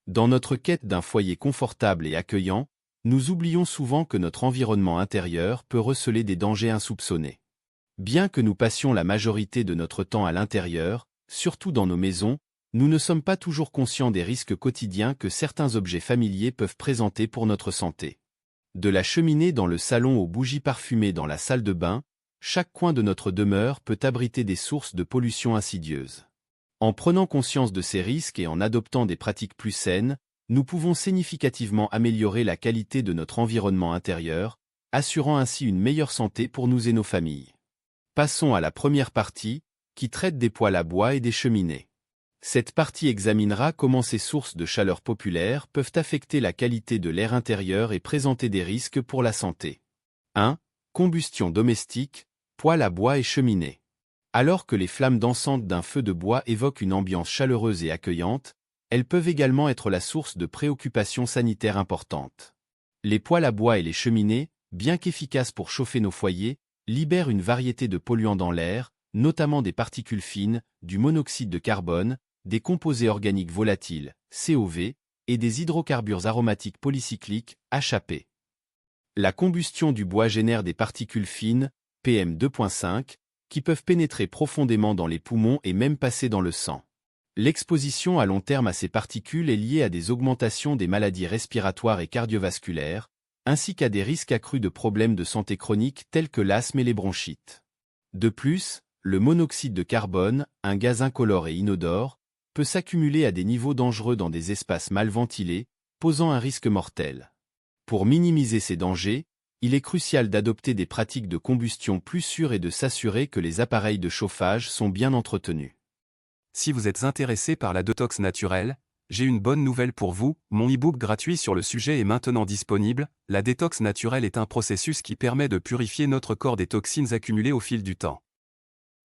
Dans notre quête d'un foyer confortable et accueillant, nous oublions souvent que notre environnement intérieur peut receler des dangers insoupçonnés. Bien que nous passions la majorité de notre temps à l'intérieur, surtout dans nos maisons, nous ne sommes pas toujours conscients des risques quotidiens que certains objets familiers peuvent présenter pour notre santé. De la cheminée dans le salon aux bougies parfumées dans la salle de bain, chaque coin de notre demeure peut abriter des sources de pollution insidieuse. En prenant conscience de ces risques et en adoptant des pratiques plus saines, nous pouvons significativement améliorer la qualité de notre environnement intérieur, assurant ainsi une meilleure santé pour nous et nos familles. Passons à la première partie, qui traite des poêles à bois et des cheminées. Cette partie examinera comment ces sources de chaleur populaires peuvent affecter la qualité de l'air intérieur et présenter des risques pour la santé. 1. Combustion domestique, poêle à bois et cheminée. Alors que les flammes dansantes d'un feu de bois évoquent une ambiance chaleureuse et accueillante, elles peuvent également être la source de préoccupations sanitaires importantes. Les poêles à bois et les cheminées, bien qu'efficaces pour chauffer nos foyers, libèrent une variété de polluants dans l'air, notamment des particules fines, du monoxyde de carbone, des composés organiques volatiles, COV, et des hydrocarbures aromatiques polycycliques, HAP. La combustion du bois génère des particules fines, PM2.5, qui peuvent pénétrer profondément dans les poumons et même passer dans le sang. L'exposition à long terme à ces particules est liée à des augmentations des maladies respiratoires et cardiovasculaires, ainsi qu'à des risques accrus de problèmes de santé chroniques tels que l'asthme et les bronchites. De plus, le monoxyde de carbone, un gaz incolore et inodore, peut s'accumuler à des niveaux dangereux dans des espaces mal ventilés, posant un risque mortel. Pour minimiser ces dangers, il est crucial d'adopter des pratiques de combustion plus sûres et de s'assurer que les appareils de chauffage sont bien entretenus. Si vous êtes intéressé par la détox naturelle, j'ai une bonne nouvelle pour vous, mon e-book gratuit sur le sujet est maintenant disponible. La détox naturelle est un processus qui permet de purifier notre corps des toxines accumulées au fil du temps.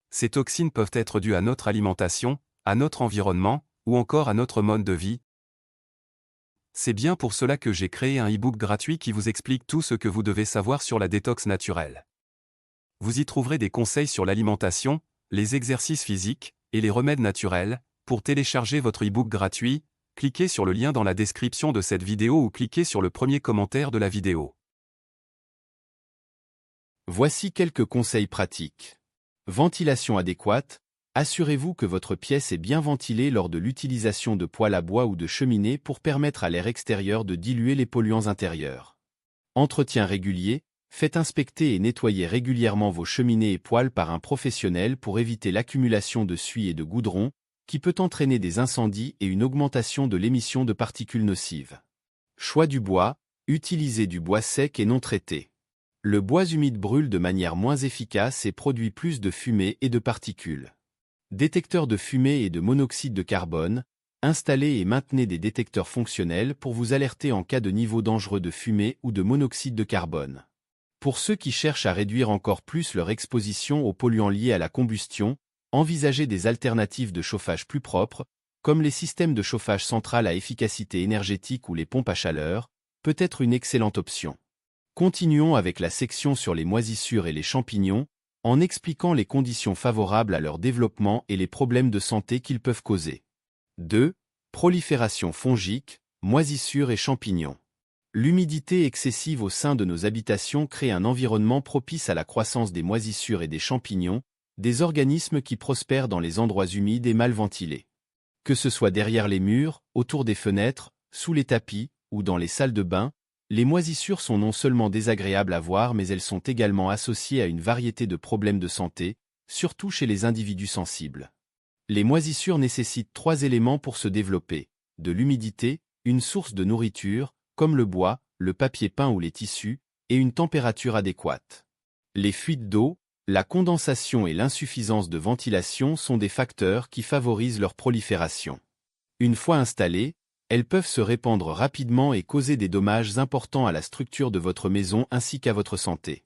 Ces toxines peuvent être dues à notre alimentation, à notre environnement, ou encore à notre mode de vie. C'est bien pour cela que j'ai créé un e-book gratuit qui vous explique tout ce que vous devez savoir sur la détox naturelle. Vous y trouverez des conseils sur l'alimentation, les exercices physiques, et les remèdes naturels. Pour télécharger votre e-book gratuit, cliquez sur le lien dans la description de cette vidéo ou cliquez sur le premier commentaire de la vidéo. Voici quelques conseils pratiques. Ventilation adéquate. Assurez-vous que votre pièce est bien ventilée lors de l'utilisation de poêles à bois ou de cheminées pour permettre à l'air extérieur de diluer les polluants intérieurs. Entretien régulier. Faites inspecter et nettoyer régulièrement vos cheminées et poêles par un professionnel pour éviter l'accumulation de suie et de goudron, qui peut entraîner des incendies et une augmentation de l'émission de particules nocives. Choix du bois. Utilisez du bois sec et non traité. Le bois humide brûle de manière moins efficace et produit plus de fumée et de particules. Détecteurs de fumée et de monoxyde de carbone. Installez et maintenez des détecteurs fonctionnels pour vous alerter en cas de niveau dangereux de fumée ou de monoxyde de carbone. Pour ceux qui cherchent à réduire encore plus leur exposition aux polluants liés à la combustion, envisagez des alternatives de chauffage plus propres, comme les systèmes de chauffage central à efficacité énergétique ou les pompes à chaleur, peut être une excellente option. Continuons avec la section sur les moisissures et les champignons, en expliquant les conditions favorables à leur développement et les problèmes de santé qu'ils peuvent causer. 2. Prolifération fongique, moisissures et champignons. L'humidité excessive au sein de nos habitations crée un environnement propice à la croissance des moisissures et des champignons, des organismes qui prospèrent dans les endroits humides et mal ventilés. Que ce soit derrière les murs, autour des fenêtres, sous les tapis, ou dans les salles de bain, les moisissures sont non seulement désagréables à voir mais elles sont également associées à une variété de problèmes de santé, surtout chez les individus sensibles. Les moisissures nécessitent 3 éléments pour se développer: de l'humidité, une source de nourriture, comme le bois, le papier peint ou les tissus, et une température adéquate. Les fuites d'eau, la condensation et l'insuffisance de ventilation sont des facteurs qui favorisent leur prolifération. Une fois installées, elles peuvent se répandre rapidement et causer des dommages importants à la structure de votre maison ainsi qu'à votre santé.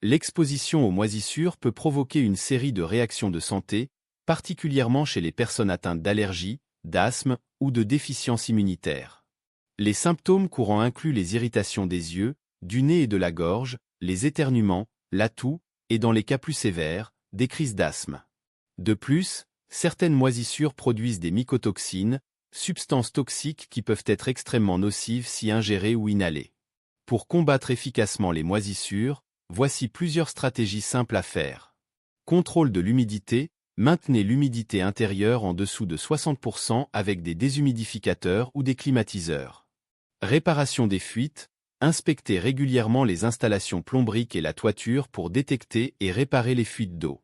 L'exposition aux moisissures peut provoquer une série de réactions de santé, particulièrement chez les personnes atteintes d'allergies, d'asthme ou de déficience immunitaire. Les symptômes courants incluent les irritations des yeux, du nez et de la gorge, les éternuements, la toux, et dans les cas plus sévères, des crises d'asthme. De plus, certaines moisissures produisent des mycotoxines, Substances toxiques qui peuvent être extrêmement nocives si ingérées ou inhalées. Pour combattre efficacement les moisissures, voici plusieurs stratégies simples à faire. Contrôle de l'humidité. Maintenez l'humidité intérieure en dessous de 60% avec des déshumidificateurs ou des climatiseurs. Réparation des fuites. Inspectez régulièrement les installations plombriques et la toiture pour détecter et réparer les fuites d'eau.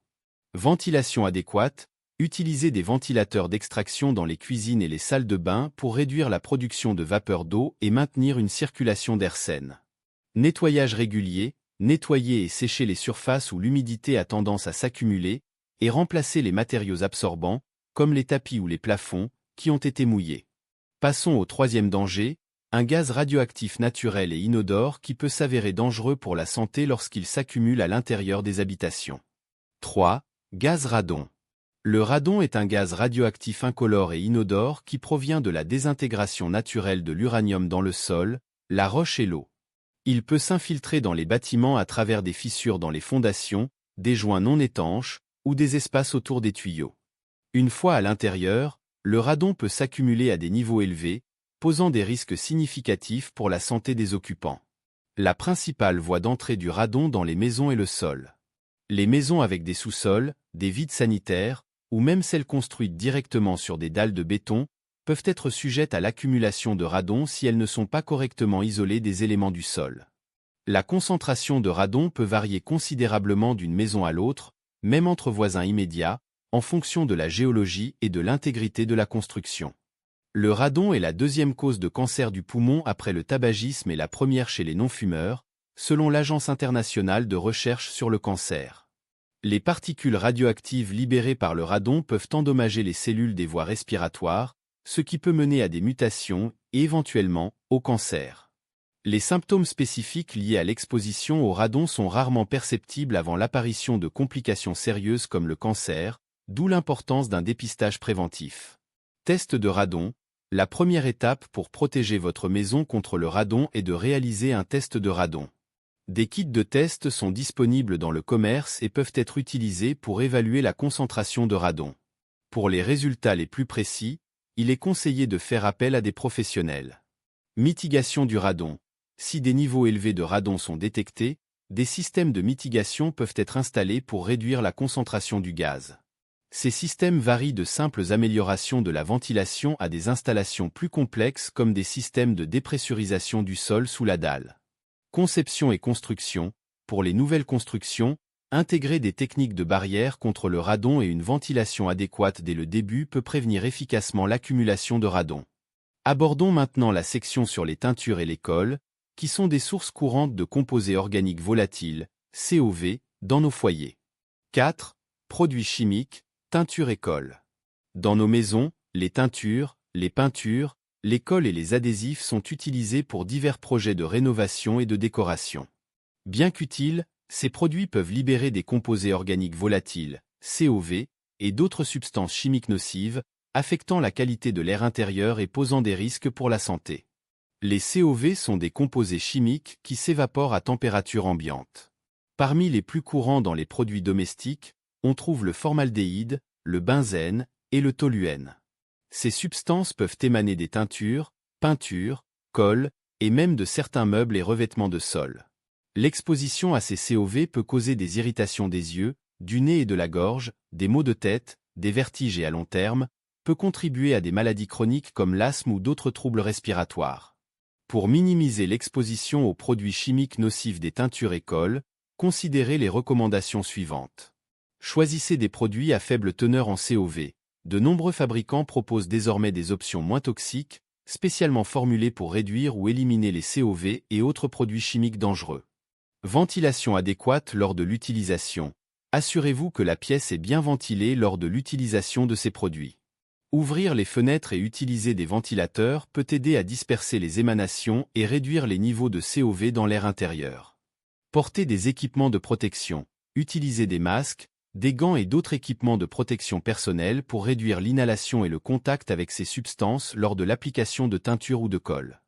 Ventilation adéquate. Utilisez des ventilateurs d'extraction dans les cuisines et les salles de bain pour réduire la production de vapeur d'eau et maintenir une circulation d'air saine. Nettoyage régulier. Nettoyez et séchez les surfaces où l'humidité a tendance à s'accumuler et remplacez les matériaux absorbants, comme les tapis ou les plafonds, qui ont été mouillés. Passons au troisième danger, un gaz radioactif naturel et inodore qui peut s'avérer dangereux pour la santé lorsqu'il s'accumule à l'intérieur des habitations. 3. Gaz radon. Le radon est un gaz radioactif incolore et inodore qui provient de la désintégration naturelle de l'uranium dans le sol, la roche et l'eau. Il peut s'infiltrer dans les bâtiments à travers des fissures dans les fondations, des joints non étanches, ou des espaces autour des tuyaux. Une fois à l'intérieur, le radon peut s'accumuler à des niveaux élevés, posant des risques significatifs pour la santé des occupants. La principale voie d'entrée du radon dans les maisons est le sol. Les maisons avec des sous-sols, des vides sanitaires, ou même celles construites directement sur des dalles de béton, peuvent être sujettes à l'accumulation de radon si elles ne sont pas correctement isolées des éléments du sol. La concentration de radon peut varier considérablement d'une maison à l'autre, même entre voisins immédiats, en fonction de la géologie et de l'intégrité de la construction. Le radon est la deuxième cause de cancer du poumon après le tabagisme et la première chez les non-fumeurs, selon l'Agence internationale de recherche sur le cancer. Les particules radioactives libérées par le radon peuvent endommager les cellules des voies respiratoires, ce qui peut mener à des mutations et éventuellement au cancer. Les symptômes spécifiques liés à l'exposition au radon sont rarement perceptibles avant l'apparition de complications sérieuses comme le cancer, d'où l'importance d'un dépistage préventif. Test de radon. La première étape pour protéger votre maison contre le radon est de réaliser un test de radon. Des kits de test sont disponibles dans le commerce et peuvent être utilisés pour évaluer la concentration de radon. Pour les résultats les plus précis, il est conseillé de faire appel à des professionnels. Mitigation du radon. Si des niveaux élevés de radon sont détectés, des systèmes de mitigation peuvent être installés pour réduire la concentration du gaz. Ces systèmes varient de simples améliorations de la ventilation à des installations plus complexes comme des systèmes de dépressurisation du sol sous la dalle. Conception et construction. Pour les nouvelles constructions, intégrer des techniques de barrière contre le radon et une ventilation adéquate dès le début peut prévenir efficacement l'accumulation de radon. Abordons maintenant la section sur les teintures et les cols, qui sont des sources courantes de composés organiques volatiles, COV, dans nos foyers. 4. Produits chimiques, teintures et cols. Dans nos maisons, les teintures, les peintures, les cols et les adhésifs sont utilisés pour divers projets de rénovation et de décoration. Bien qu'utiles, ces produits peuvent libérer des composés organiques volatiles, COV, et d'autres substances chimiques nocives, affectant la qualité de l'air intérieur et posant des risques pour la santé. Les COV sont des composés chimiques qui s'évaporent à température ambiante. Parmi les plus courants dans les produits domestiques, on trouve le formaldéhyde, le benzène et le toluène. Ces substances peuvent émaner des teintures, peintures, cols et même de certains meubles et revêtements de sol. L'exposition à ces COV peut causer des irritations des yeux, du nez et de la gorge, des maux de tête, des vertiges et à long terme, peut contribuer à des maladies chroniques comme l'asthme ou d'autres troubles respiratoires. Pour minimiser l'exposition aux produits chimiques nocifs des teintures et cols, considérez les recommandations suivantes. Choisissez des produits à faible teneur en COV. De nombreux fabricants proposent désormais des options moins toxiques, spécialement formulées pour réduire ou éliminer les COV et autres produits chimiques dangereux. Ventilation adéquate lors de l'utilisation. Assurez-vous que la pièce est bien ventilée lors de l'utilisation de ces produits. Ouvrir les fenêtres et utiliser des ventilateurs peut aider à disperser les émanations et réduire les niveaux de COV dans l'air intérieur. Portez des équipements de protection. Utilisez des masques, des gants et d'autres équipements de protection personnelle pour réduire l'inhalation et le contact avec ces substances lors de l'application de teinture ou de colle.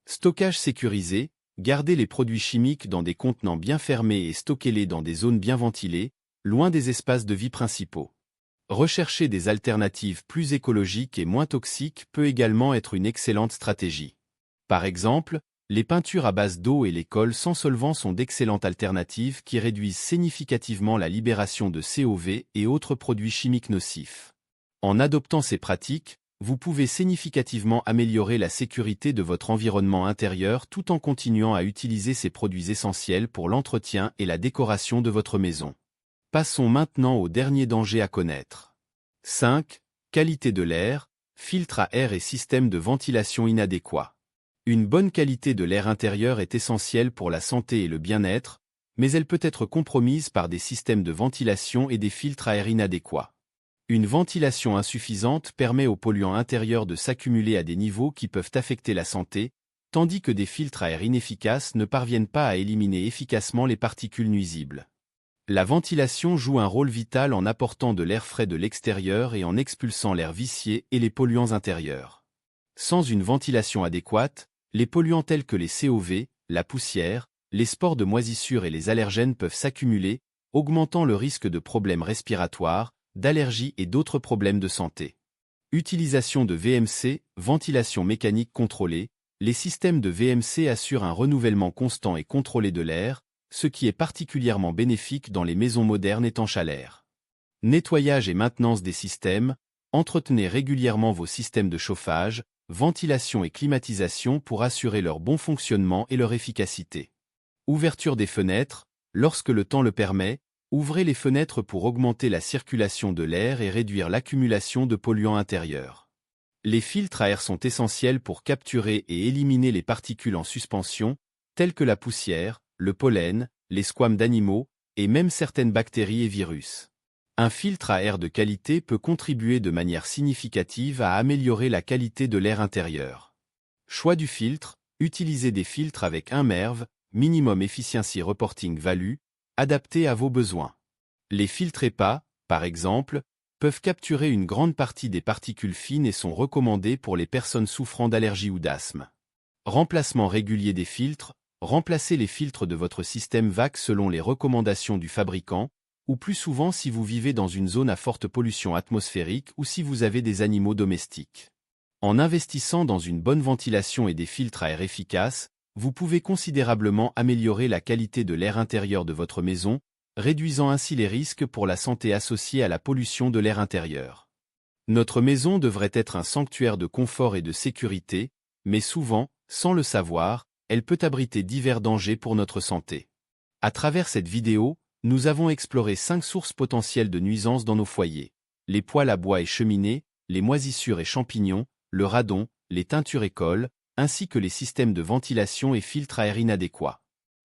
Stockage sécurisé. Gardez les produits chimiques dans des contenants bien fermés et stockez-les dans des zones bien ventilées, loin des espaces de vie principaux. Rechercher des alternatives plus écologiques et moins toxiques peut également être une excellente stratégie. Par exemple, les peintures à base d'eau et les cols sans solvant sont d'excellentes alternatives qui réduisent significativement la libération de COV et autres produits chimiques nocifs. En adoptant ces pratiques, vous pouvez significativement améliorer la sécurité de votre environnement intérieur tout en continuant à utiliser ces produits essentiels pour l'entretien et la décoration de votre maison. Passons maintenant au dernier danger à connaître. 5. Qualité de l'air, filtre à air et système de ventilation inadéquat. Une bonne qualité de l'air intérieur est essentielle pour la santé et le bien-être, mais elle peut être compromise par des systèmes de ventilation et des filtres à air inadéquats. Une ventilation insuffisante permet aux polluants intérieurs de s'accumuler à des niveaux qui peuvent affecter la santé, tandis que des filtres à air inefficaces ne parviennent pas à éliminer efficacement les particules nuisibles. La ventilation joue un rôle vital en apportant de l'air frais de l'extérieur et en expulsant l'air vicié et les polluants intérieurs. Sans une ventilation adéquate, les polluants tels que les COV, la poussière, les spores de moisissure et les allergènes peuvent s'accumuler, augmentant le risque de problèmes respiratoires, d'allergies et d'autres problèmes de santé. Utilisation de VMC, ventilation mécanique contrôlée. Les systèmes de VMC assurent un renouvellement constant et contrôlé de l'air, ce qui est particulièrement bénéfique dans les maisons modernes étanches à l'air. Nettoyage et maintenance des systèmes. Entretenez régulièrement vos systèmes de chauffage, ventilation et climatisation pour assurer leur bon fonctionnement et leur efficacité. Ouverture des fenêtres. Lorsque le temps le permet, ouvrez les fenêtres pour augmenter la circulation de l'air et réduire l'accumulation de polluants intérieurs. Les filtres à air sont essentiels pour capturer et éliminer les particules en suspension, telles que la poussière, le pollen, les squames d'animaux, et même certaines bactéries et virus. Un filtre à air de qualité peut contribuer de manière significative à améliorer la qualité de l'air intérieur. Choix du filtre. Utilisez des filtres avec un MERV, Minimum Efficiency Reporting Value, adaptés à vos besoins. Les filtres EPA, par exemple, peuvent capturer une grande partie des particules fines et sont recommandés pour les personnes souffrant d'allergies ou d'asthme. Remplacement régulier des filtres. Remplacez les filtres de votre système VAC selon les recommandations du fabricant, ou plus souvent si vous vivez dans une zone à forte pollution atmosphérique ou si vous avez des animaux domestiques. En investissant dans une bonne ventilation et des filtres à air efficaces, vous pouvez considérablement améliorer la qualité de l'air intérieur de votre maison, réduisant ainsi les risques pour la santé associés à la pollution de l'air intérieur. Notre maison devrait être un sanctuaire de confort et de sécurité, mais souvent, sans le savoir, elle peut abriter divers dangers pour notre santé. À travers cette vidéo, nous avons exploré 5 sources potentielles de nuisances dans nos foyers. Les poêles à bois et cheminées, les moisissures et champignons, le radon, les teintures et cols, ainsi que les systèmes de ventilation et filtres à air inadéquats.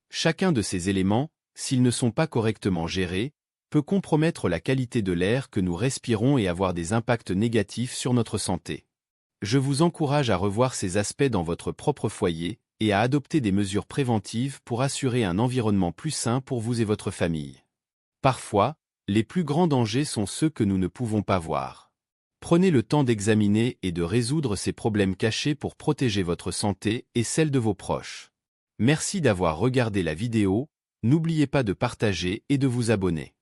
Chacun de ces éléments, s'ils ne sont pas correctement gérés, peut compromettre la qualité de l'air que nous respirons et avoir des impacts négatifs sur notre santé. Je vous encourage à revoir ces aspects dans votre propre foyer et à adopter des mesures préventives pour assurer un environnement plus sain pour vous et votre famille. Parfois, les plus grands dangers sont ceux que nous ne pouvons pas voir. Prenez le temps d'examiner et de résoudre ces problèmes cachés pour protéger votre santé et celle de vos proches. Merci d'avoir regardé la vidéo, n'oubliez pas de partager et de vous abonner.